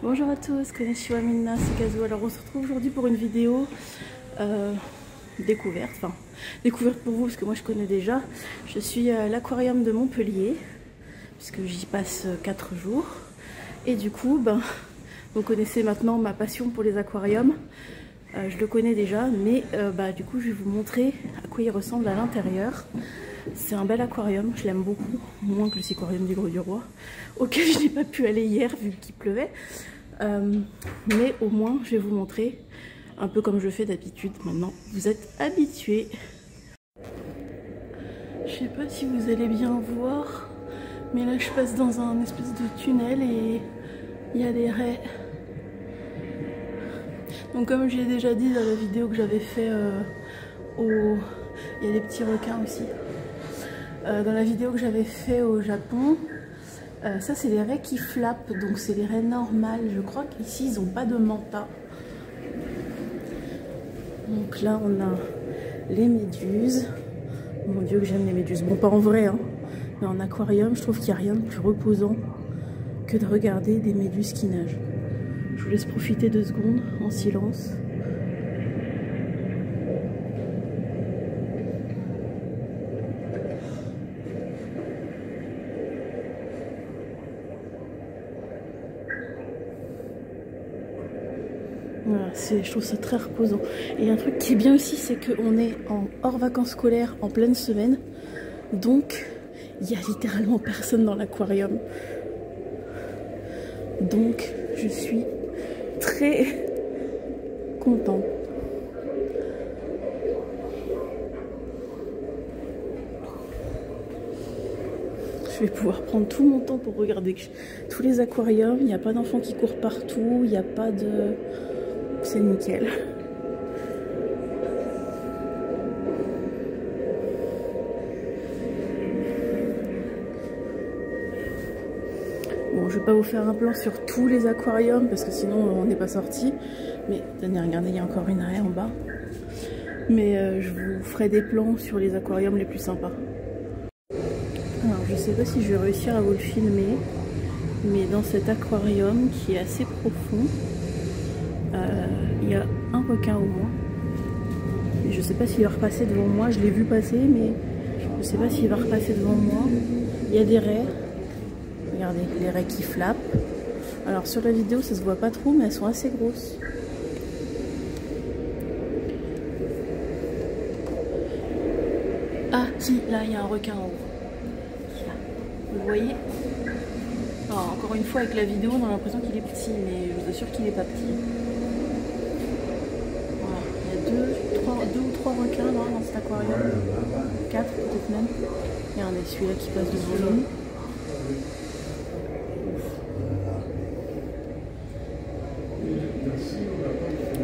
Bonjour à tous, konnichiwa minna, c'est Kazu. Alors on se retrouve aujourd'hui pour une vidéo découverte, enfin découverte pour vous parce que moi je connais déjà. Je suis à l'aquarium de Montpellier puisque j'y passe 4 jours et du coup vous connaissez maintenant ma passion pour les aquariums. Je le connais déjà mais du coup je vais vous montrer à quoi il ressemble à l'intérieur. C'est un bel aquarium, je l'aime beaucoup, moins que le aquarium du Gros du Roi, auquel je n'ai pas pu aller hier vu qu'il pleuvait. Mais au moins je vais vous montrer, un peu comme je fais d'habitude maintenant, vous êtes habitués. Je sais pas si vous allez bien voir, mais là je passe dans un espèce de tunnel et il y a des raies. Donc comme j'ai déjà dit dans la vidéo que j'avais fait il y a des petits requins aussi. Dans la vidéo que j'avais fait au Japon, ça c'est les raies qui flappent, donc c'est les raies normales. Je crois qu'ici ils n'ont pas de manta. Donc là on a les méduses. Mon dieu que j'aime les méduses. Bon, pas en vrai hein, mais en aquarium je trouve qu'il n'y a rien de plus reposant que de regarder des méduses qui nagent. Je vous laisse profiter 2 secondes en silence. Voilà, je trouve ça très reposant. Et un truc qui est bien aussi, c'est qu'on est en hors vacances scolaires en pleine semaine. Donc, il n'y a littéralement personne dans l'aquarium. Donc, je suis très contente. Je vais pouvoir prendre tout mon temps pour regarder tous les aquariums. Il n'y a pas d'enfants qui courent partout. Il n'y a pas de... C'est nickel. Bon, je vais pas vous faire un plan sur tous les aquariums parce que sinon on n'est pas sorti. Mais tenez, regardez, il y a encore une raie en bas. Mais je vous ferai des plans sur les aquariums les plus sympas. Alors je sais pas si je vais réussir à vous le filmer, mais dans cet aquarium qui est assez profond, il y a un requin au moins. Et je sais pas s'il va repasser devant moi, je l'ai vu passer, mais je sais pas s'il va repasser devant moi. Il y a des raies, regardez, les raies qui flappent. Alors sur la vidéo ça se voit pas trop, mais elles sont assez grosses. Ah si, là il y a un requin en haut. Vous voyez? Alors, encore une fois avec la vidéo on a l'impression qu'il est petit, mais je vous assure qu'il n'est pas petit. Voilà, il y a 2 ou 3 requins là, dans cet aquarium. 4 peut-être même. Regardez celui-là qui passe devant nous.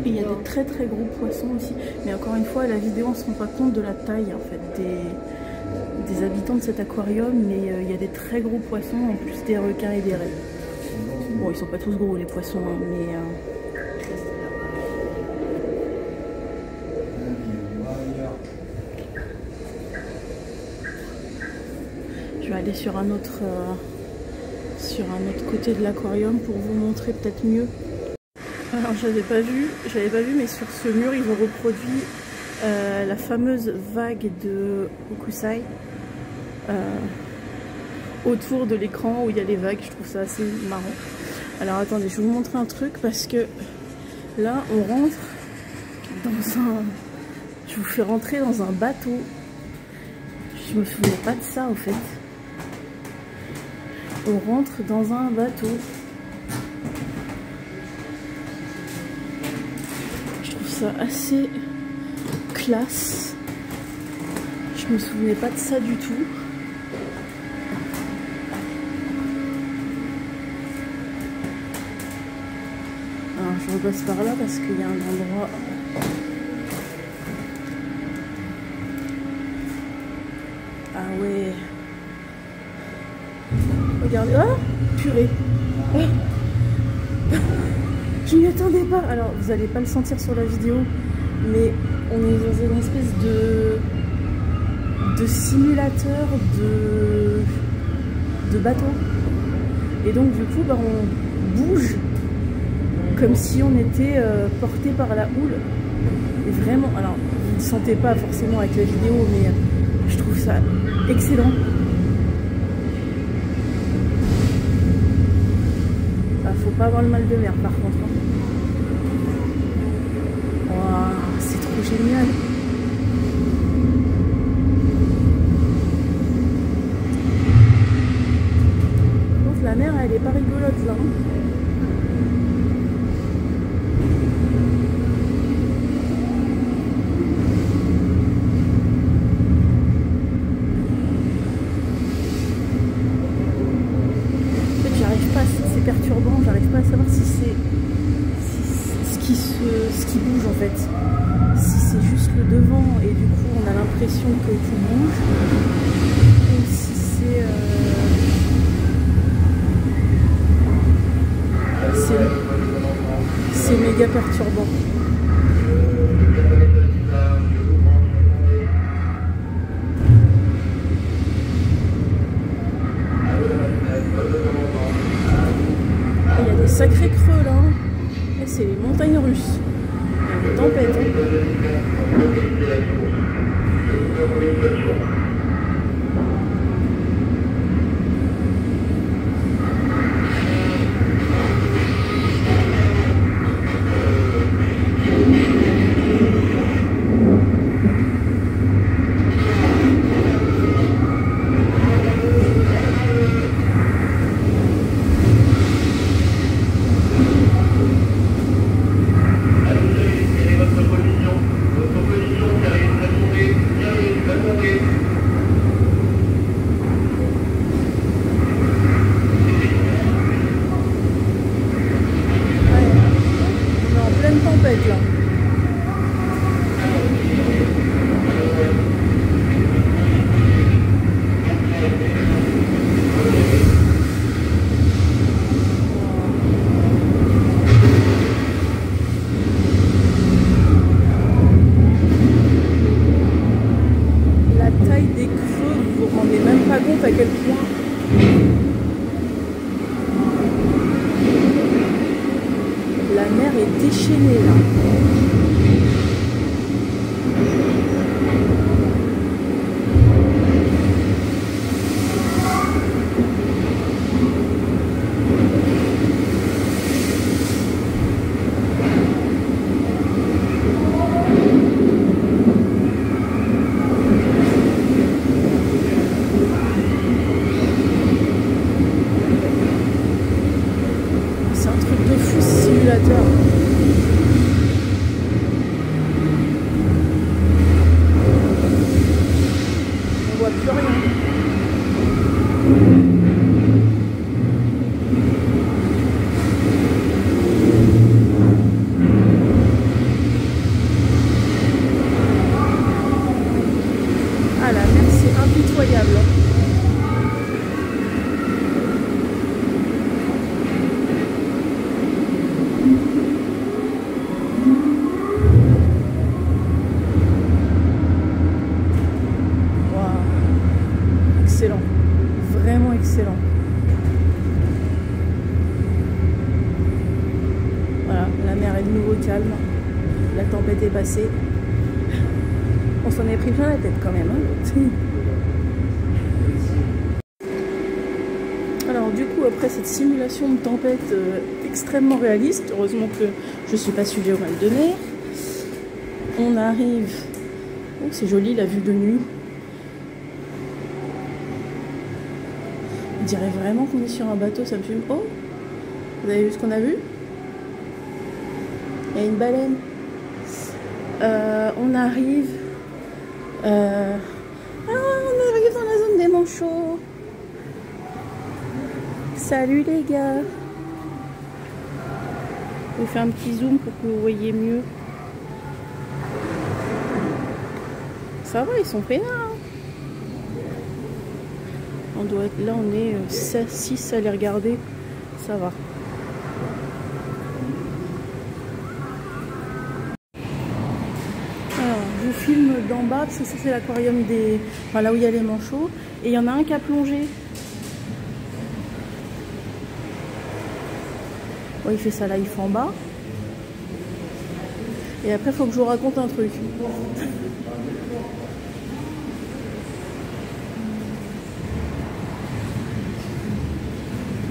Et il y a des très très gros poissons aussi. Mais encore une fois à la vidéo on ne se rend pas compte de la taille en fait des habitants de cet aquarium, mais il y a des très gros poissons en plus des requins et des raies. Bon, ils sont pas tous gros les poissons, hein, mais je vais aller sur un autre côté de l'aquarium pour vous montrer peut-être mieux. Alors j'avais pas vu, mais sur ce mur ils ont reproduit la fameuse vague de Hokusai autour de l'écran où il y a les vagues. Je trouve ça assez marrant. Alors attendez, je vais vous montrer un truc parce que là on rentre dans un... Je vous fais rentrer dans un bateau. Je me souvenais pas de ça en fait. On rentre dans un bateau. Je trouve ça assez classe. Je me souvenais pas de ça du tout. Alors je repasse par là parce qu'il y a un endroit. Ah ouais. Regardez. Ah purée. Ah. Je m'y attendais pas. Alors vous allez pas le sentir sur la vidéo, mais on est dans une espèce de simulateur de bateau. Et donc du coup on bouge comme si on était porté par la houle. Et vraiment, alors vous ne sentez pas forcément avec la vidéo, mais je trouve ça excellent. Ah, faut pas avoir le mal de mer par contre. Wow, c'est trop génial. Donc la mer, elle est pas rigolote là. C'est perturbant, j'arrive pas à savoir si c'est ce qui bouge en fait. Si c'est juste le devant et du coup on a l'impression que tout bouge, ou si c'est méga perturbant. Sacré creux là, et c'est les montagnes russes. Il y a une tempête. Tempête là. La taille des creux, vous vous rendez même pas compte à quel point. La mer est déchaînée là. C'est un truc de fou ce simulateur. On voit plus rien. Ah, la mer c'est impitoyable. Excellent, vraiment excellent. Voilà, la mer est de nouveau calme, la tempête est passée. On s'en est pris plein la tête quand même. Hein. Alors du coup, après cette simulation de tempête extrêmement réaliste, heureusement que je ne suis pas suivie au mal de mer, on arrive... Oh, c'est joli la vue de nuit. On dirait vraiment qu'on est sur un bateau, ça me fume. Oh, vous avez vu ce qu'on a vu? Il y a une baleine. On arrive... on arrive dans la zone des manchots. Salut les gars. Je vais faire un petit zoom pour que vous voyez mieux. Ça va, ils sont peinards. On doit être là, on est 6 à les regarder. Ça va. Alors, je vous filme d'en bas parce que ça c'est l'aquarium des... Enfin, là où il y a les manchots. Et il y en a un qui a plongé. Bon, il fait ça là, il fait en bas. Et après, il faut que je vous raconte un truc.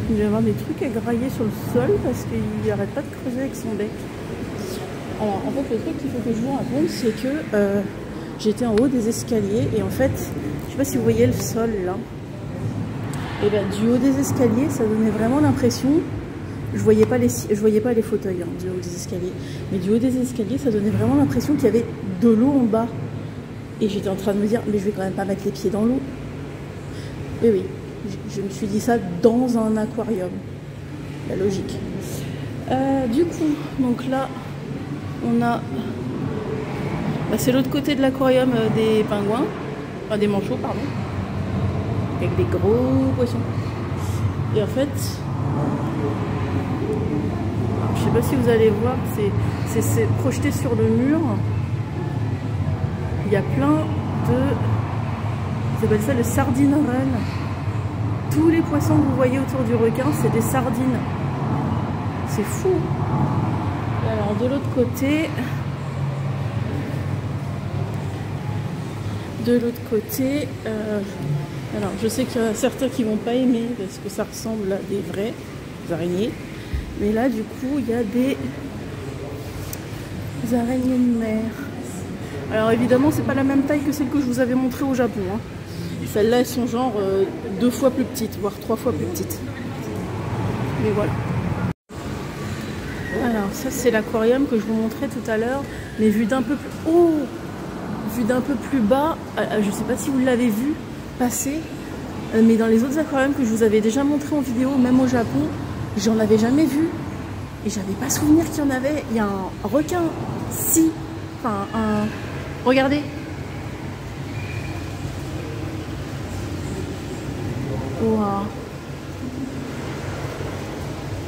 Il va y avoir des trucs à grailler sur le sol parce qu'il n'arrête pas de creuser avec son bec. Alors, en fait, le truc qu'il faut que je vous raconte, c'est que j'étais en haut des escaliers et en fait, je sais pas si vous voyez le sol là. Et bien, du haut des escaliers, ça donnait vraiment l'impression. Je voyais pas les fauteuils hein, du haut des escaliers, mais du haut des escaliers, ça donnait vraiment l'impression qu'il y avait de l'eau en bas. Et j'étais en train de me dire, mais je vais quand même pas mettre les pieds dans l'eau. Et oui, je me suis dit ça dans un aquarium. La logique. Du coup, donc là, on a... Bah, c'est l'autre côté de l'aquarium des pingouins. Enfin, des manchots, pardon. Avec des gros poissons. Et en fait... Alors, je sais pas si vous allez voir, c'est projeté sur le mur. Il y a plein de... Ils appellent ça le sardine run. Tous les poissons que vous voyez autour du requin, c'est des sardines. C'est fou. Alors de l'autre côté... alors je sais qu'il y en a certains qui vont pas aimer parce que ça ressemble à des vraies araignées. Mais là du coup il y a des araignées de mer. Alors évidemment c'est pas la même taille que celle que je vous avais montrée au Japon. Hein. Celles-là elles sont genre 2 fois plus petites, voire 3 fois plus petites. Mais voilà. Alors ça c'est l'aquarium que je vous montrais tout à l'heure, mais vu d'un peu plus haut. Vu d'un peu plus bas, je ne sais pas si vous l'avez vu passer, mais dans les autres aquariums que je vous avais déjà montré en vidéo, même au Japon, j'en avais jamais vu. Et j'avais pas souvenir qu'il y en avait. Il y a un requin, si, enfin un... Regardez. Waouh.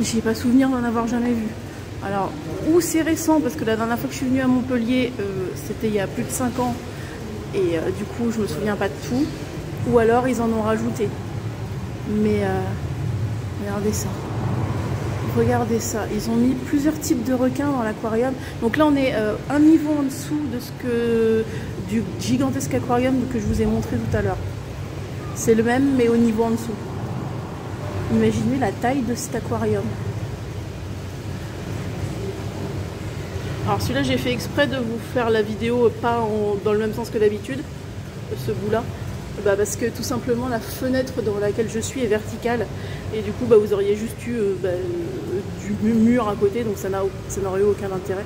J'ai pas souvenir d'en avoir jamais vu. Alors, ou c'est récent, parce que la dernière fois que je suis venue à Montpellier, c'était il y a plus de 5 ans, et du coup, je me souviens pas de tout, ou alors ils en ont rajouté. Mais, regardez ça. Regardez ça. Ils ont mis plusieurs types de requins dans l'aquarium. Donc là, on est un niveau en dessous de du gigantesque aquarium que je vous ai montré tout à l'heure. C'est le même, mais au niveau en dessous. Imaginez la taille de cet aquarium. Alors celui-là j'ai fait exprès de vous faire la vidéo pas dans le même sens que d'habitude, ce bout là, parce que tout simplement la fenêtre dans laquelle je suis est verticale et du coup vous auriez juste eu du mur à côté, donc ça n'aurait eu aucun intérêt.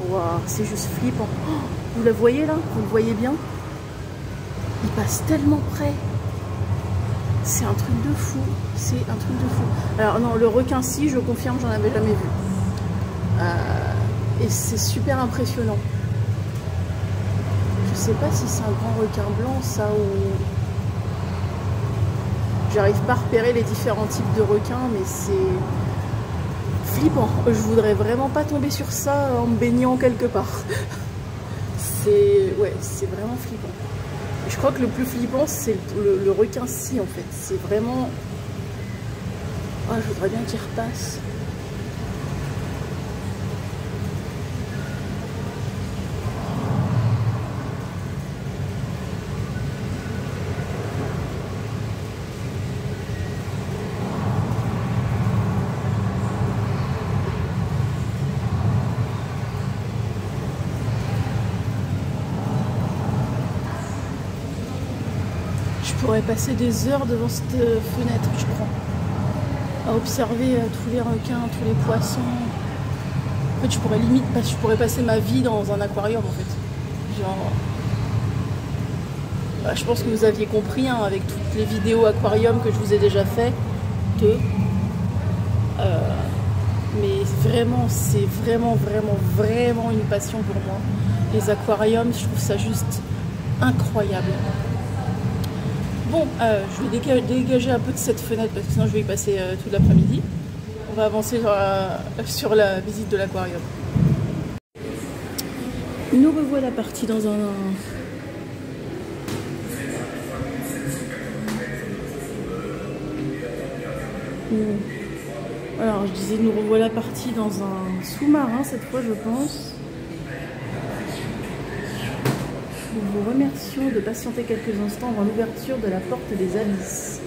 Waouh, c'est juste flippant. Oh, vous la voyez là? Vous le voyez bien? Il passe tellement près. C'est un truc de fou. C'est un truc de fou. Alors non, le requin si, je confirme, j'en avais jamais vu. Et c'est super impressionnant. Je sais pas si c'est un grand requin blanc, ça, ou... J'arrive pas à repérer les différents types de requins, mais c'est flippant. Je voudrais vraiment pas tomber sur ça en me baignant quelque part. Ouais, c'est vraiment flippant. Et je crois que le plus flippant, c'est le requin-ci, en fait. C'est vraiment... Ah, je voudrais bien qu'il repasse. Je pourrais passer des heures devant cette fenêtre, je crois, à observer tous les requins, tous les poissons. En fait, je pourrais passer ma vie dans un aquarium, en fait. Genre, je pense que vous aviez compris, hein, avec toutes les vidéos aquarium que je vous ai déjà fait. Mais vraiment, c'est vraiment une passion pour moi. Les aquariums, je trouve ça juste incroyable. Bon, je vais dégager un peu de cette fenêtre parce que sinon je vais y passer tout l'après-midi. On va avancer sur la visite de l'aquarium. Nous revoilà partis dans un... Alors je disais, nous revoilà partis dans un sous-marin cette fois, je pense. Nous vous remercions de patienter quelques instants avant l'ouverture de la porte des abysses.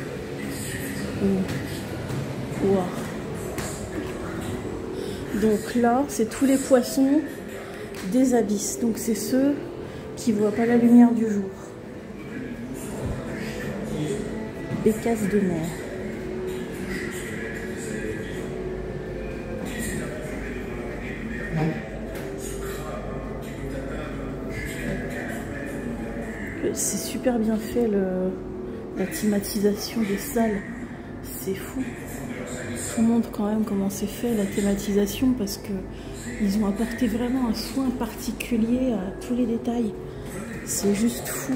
Wow. Donc là, c'est tous les poissons des abysses. Donc c'est ceux qui ne voient pas la lumière du jour. Bécasse de mer. C'est super bien fait la thématisation des salles, c'est fou. Je vous montre quand même comment c'est fait la thématisation parce que ils ont apporté vraiment un soin particulier à tous les détails. C'est juste fou.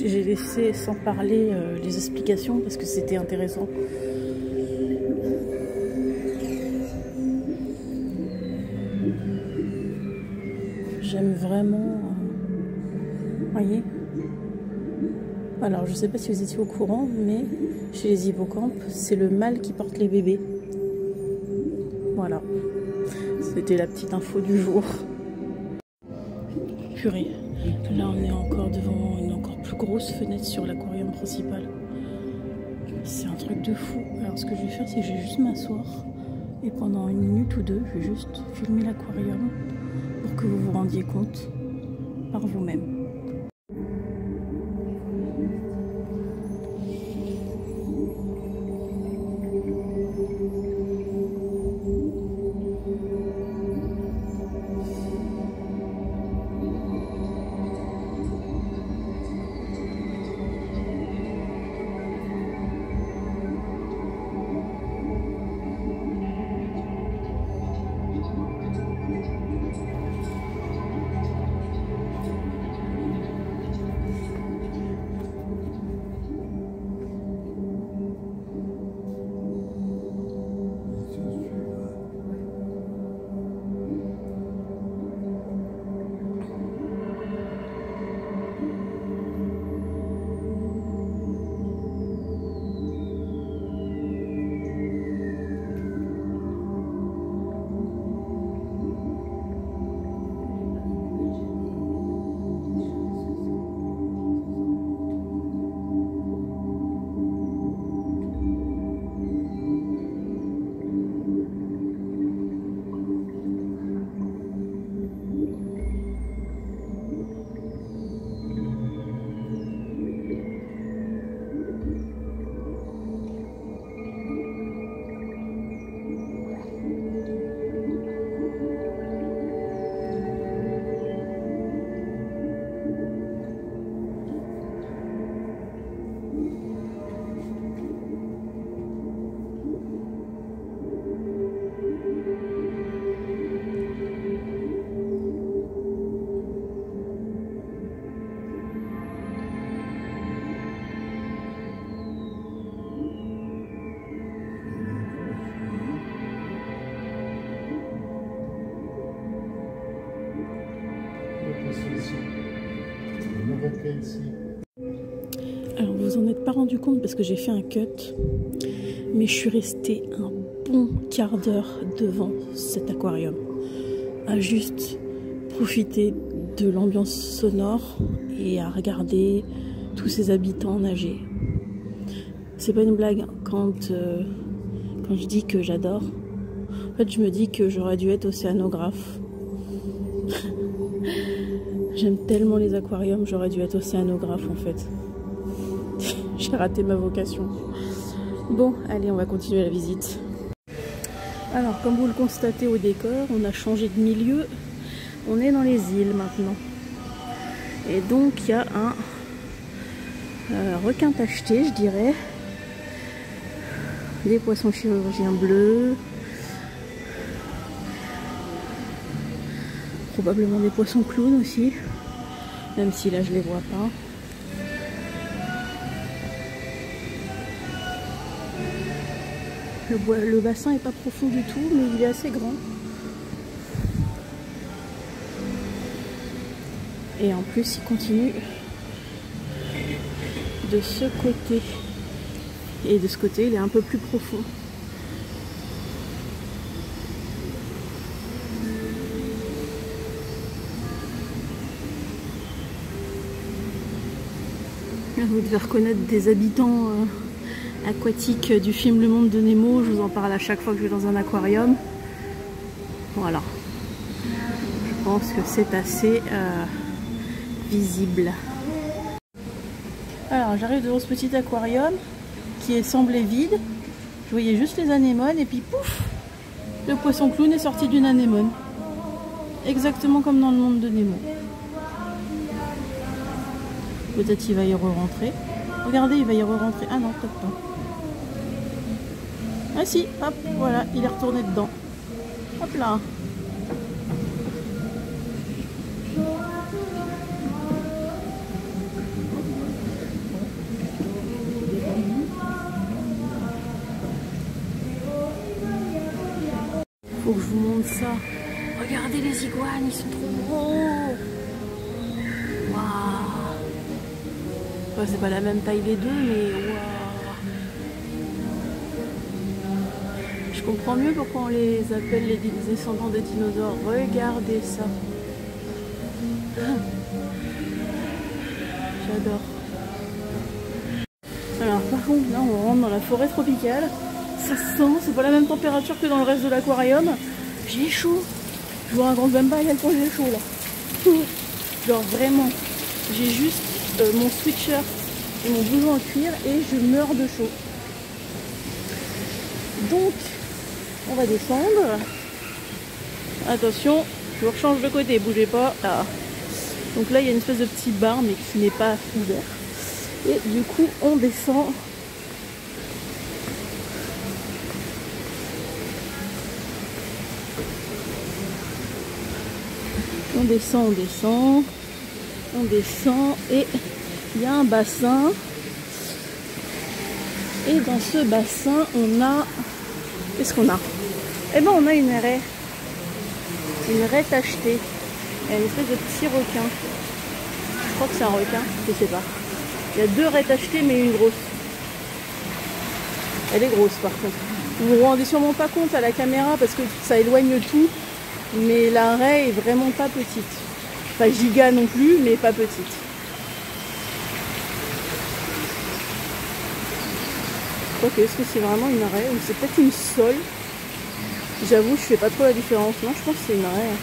J'ai laissé sans parler les explications parce que c'était intéressant. J'aime vraiment... voyez. Alors je sais pas si vous étiez au courant, mais chez les hippocampes, c'est le mâle qui porte les bébés. Voilà. C'était la petite info du jour. Purée. Là on est encore devant une encore plus grosse fenêtre sur l'aquarium principal. C'est un truc de fou. Alors ce que je vais faire, c'est que je vais juste m'asseoir et pendant 1 minute ou 2, je vais juste filmer l'aquarium pour que vous vous rendiez compte par vous-même. Alors vous en êtes pas rendu compte parce que j'ai fait un cut, mais je suis restée un bon quart d'heure devant cet aquarium à juste profiter de l'ambiance sonore et à regarder tous ces habitants nager. C'est pas une blague quand je dis que j'adore. En fait, je me dis que j'aurais dû être océanographe. J'aime tellement les aquariums, j'aurais dû être océanographe en fait. J'ai raté ma vocation. Bon, allez, on va continuer la visite. Alors, comme vous le constatez au décor, on a changé de milieu. On est dans les îles maintenant. Et donc, il y a un requin tacheté, je dirais. Des poissons chirurgiens bleus. Probablement des poissons clowns aussi. Même si là, je les vois pas. Le bassin est pas profond du tout, mais il est assez grand. Et en plus, il continue de ce côté. Et de ce côté, il est un peu plus profond. Vous devez reconnaître des habitants aquatiques du film Le Monde de Nemo. Je vous en parle à chaque fois que je vais dans un aquarium. Voilà. Je pense que c'est assez visible. Alors j'arrive devant ce petit aquarium qui semblait vide. Je voyais juste les anémones et puis pouf, le poisson clown est sorti d'une anémone. Exactement comme dans Le Monde de Nemo. Peut-être il va y re-rentrer. Regardez, il va y re-rentrer. Ah non, peut-être pas. Ah si, hop, voilà, il est retourné dedans. Hop là. Faut que je vous montre ça. Regardez les iguanes, ils sont trop gros. Waouh. Enfin, c'est pas la même taille les deux, mais waouh. Je comprends mieux pourquoi on les appelle les descendants des dinosaures. Regardez ça. J'adore. Alors par contre là on rentre dans la forêt tropicale. Ça se sent, c'est pas la même température que dans le reste de l'aquarium. J'ai chaud. Je vous raconte même pas à quel point j'ai chaud là. Genre vraiment. J'ai juste mon sweatshirt et mon blouson en cuir et je meurs de chaud. Donc on va descendre. Attention, je vous rechange de côté, bougez pas. Là. Donc là il y a une espèce de petit bar mais qui n'est pas ouvert. Et du coup on descend. On descend, on descend. On descend et il y a un bassin. Et dans ce bassin on a... Qu'est-ce qu'on a? Eh ben on a une raie. Une raie tachetée. Il y a une espèce de petit requin. Je crois que c'est un requin, je sais pas. Il y a deux raies tachetées mais une grosse. Elle est grosse par contre. Vous vous rendez sûrement pas compte à la caméra parce que ça éloigne tout. Mais la raie est vraiment pas petite. Pas giga non plus, mais pas petite. Ok, est-ce que c'est vraiment une raie ou c'est peut-être une sole? J'avoue, je fais pas trop la différence. Non, je pense que c'est une raie.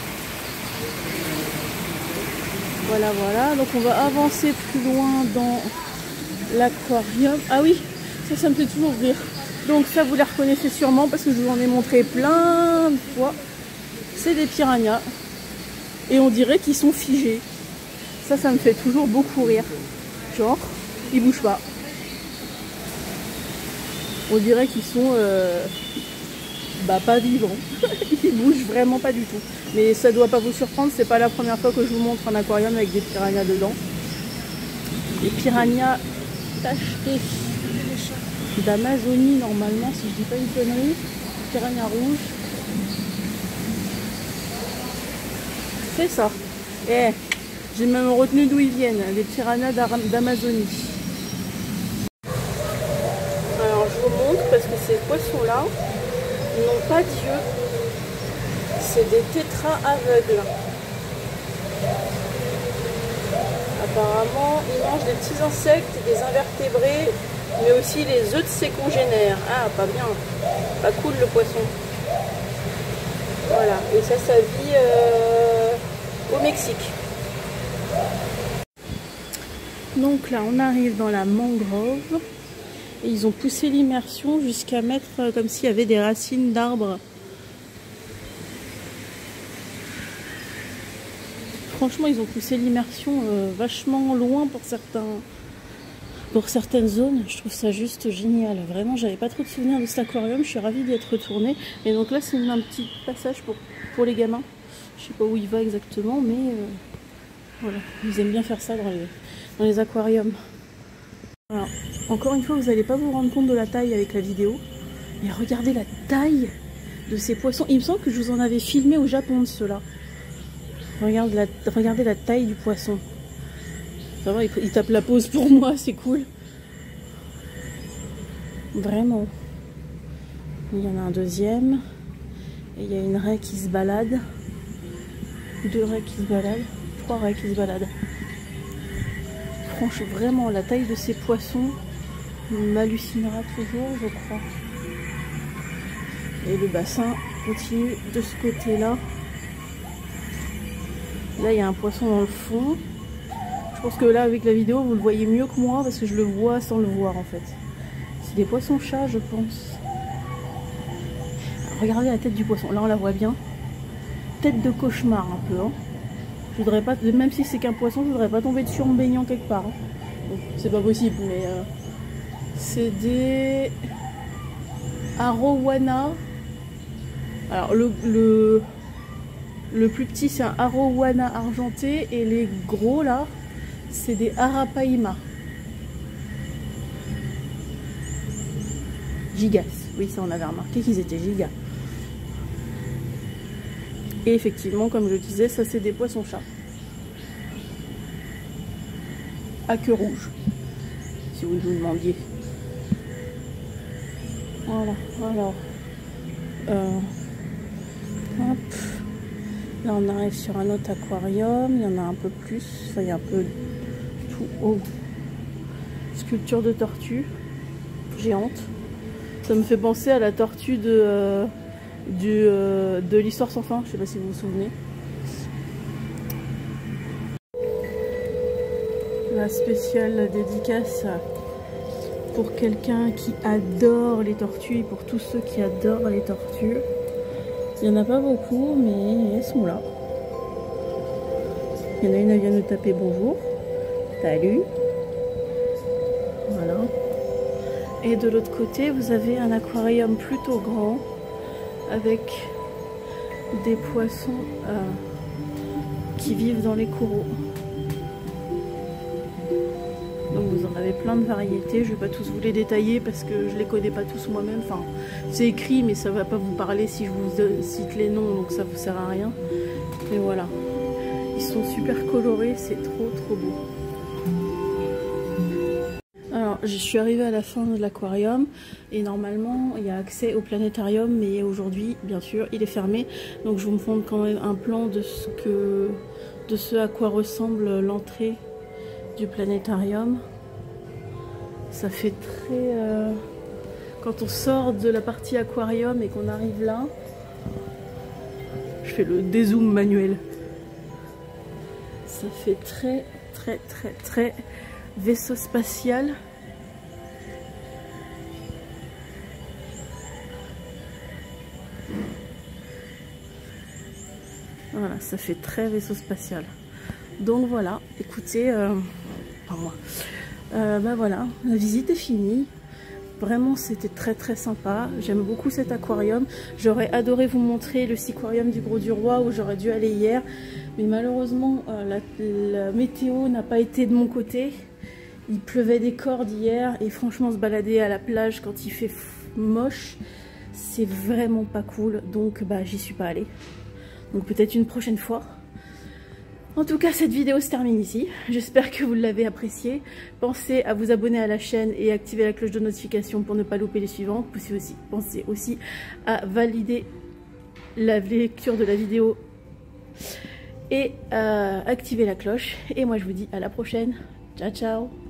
Voilà, voilà. Donc on va avancer plus loin dans l'aquarium. Ah oui, ça me fait toujours rire. Donc ça, vous les reconnaissez sûrement parce que je vous en ai montré plein de fois. C'est des piranhas. Et on dirait qu'ils sont figés. Ça me fait toujours beaucoup rire. Genre, ils bougent pas. On dirait qu'ils sont pas vivants. Ils bougent vraiment pas du tout. Mais ça doit pas vous surprendre, c'est pas la première fois que je vous montre un aquarium avec des piranhas dedans. Des piranhas tachetés d'Amazonie normalement, si je dis pas une connerie. Piranhas rouges. C'est ça. Eh, J'ai même retenu d'où ils viennent, les piranhas d'Amazonie. Alors je vous montre parce que ces poissons-là n'ont pas d'yeux. C'est des tétras aveugles. Apparemment, ils mangent des petits insectes, des invertébrés, mais aussi les œufs de ses congénères. Ah, pas bien. Pas cool le poisson. Voilà, et ça vit au Mexique. Donc là, on arrive dans la mangrove. Et ils ont poussé l'immersion jusqu'à mettre comme s'il y avait des racines d'arbres. Franchement, ils ont poussé l'immersion vachement loin pour certaines zones. Je trouve ça juste génial. Vraiment, j'avais pas trop de souvenirs de cet aquarium. Je suis ravie d'y être retournée. Et donc là, c'est un petit passage pour les gamins. Je sais pas où il va exactement, mais voilà. Ils aiment bien faire ça dans les aquariums. Alors, encore une fois, vous n'allez pas vous rendre compte de la taille avec la vidéo. Mais regardez la taille de ces poissons. Il me semble que je vous en avais filmé au Japon de ceux-là. Regardez la taille du poisson. Ça va, il tape la pose pour moi, c'est cool. Vraiment. Il y en a un deuxième. Et il y a une raie qui se balade. 2 raies qui se baladent. 3 raies qui se baladent. Franchement, vraiment, la taille de ces poissons m'hallucinera toujours, je crois. Et le bassin continue de ce côté-là. Là, il y a un poisson dans le fond. Je pense que là, avec la vidéo, vous le voyez mieux que moi parce que je le vois sans le voir en fait. C'est des poissons-chats, je pense. Regardez la tête du poisson. Là, on la voit bien. Tête de cauchemar un peu. Hein. Je voudrais pas, même si c'est qu'un poisson, je voudrais pas tomber dessus en me baignant quelque part. Hein. C'est pas possible, mais c'est des arowana. Alors le plus petit c'est un arowana argenté et les gros là c'est des arapaima. Gigas, oui ça on avait remarqué qu'ils étaient gigas. Et effectivement comme je disais ça c'est des poissons-chats. À queue rouge, si vous nous demandiez. Voilà, alors hop. Là on arrive sur un autre aquarium, il y en a un peu plus, enfin il y a un peu tout haut. Sculpture de tortue géante. Ça me fait penser à la tortue de l'Histoire sans fin, je sais pas si vous vous souvenez. La spéciale dédicace pour quelqu'un qui adore les tortues et pour tous ceux qui adorent les tortues. Il n'y en a pas beaucoup, mais elles sont là. Il y en a une, elle vient nous taper bonjour. Salut. Voilà. Et de l'autre côté, vous avez un aquarium plutôt grand avec des poissons qui vivent dans les coraux. Donc vous en avez plein de variétés, je ne vais pas tous vous les détailler parce que je les connais pas tous moi-même. Enfin, c'est écrit mais ça va pas vous parler si je vous cite les noms, donc ça vous sert à rien. Mais voilà, ils sont super colorés, c'est trop beau. Alors je suis arrivée à la fin de l'aquarium et normalement il y a accès au planétarium, mais aujourd'hui bien sûr il est fermé. Donc je vous montre quand même un plan de ce à quoi ressemble l'entrée du planétarium. Ça fait très quand on sort de la partie aquarium et qu'on arrive là, je fais le dézoom manuel, ça fait très vaisseau spatial. Voilà, ça fait très vaisseau spatial. Donc voilà, écoutez, bah voilà, la visite est finie. Vraiment, c'était très sympa. J'aime beaucoup cet aquarium. J'aurais adoré vous montrer le Seaquarium du Gros du Roi où j'aurais dû aller hier. Mais malheureusement, la météo n'a pas été de mon côté. Il pleuvait des cordes hier. Et franchement, se balader à la plage quand il fait moche, c'est vraiment pas cool. Donc, bah, j'y suis pas allée. Donc peut-être une prochaine fois. En tout cas, cette vidéo se termine ici. J'espère que vous l'avez appréciée. Pensez à vous abonner à la chaîne et activer la cloche de notification pour ne pas louper les suivants. Pensez aussi à valider la lecture de la vidéo et à activer la cloche. Et moi, je vous dis à la prochaine. Ciao, ciao!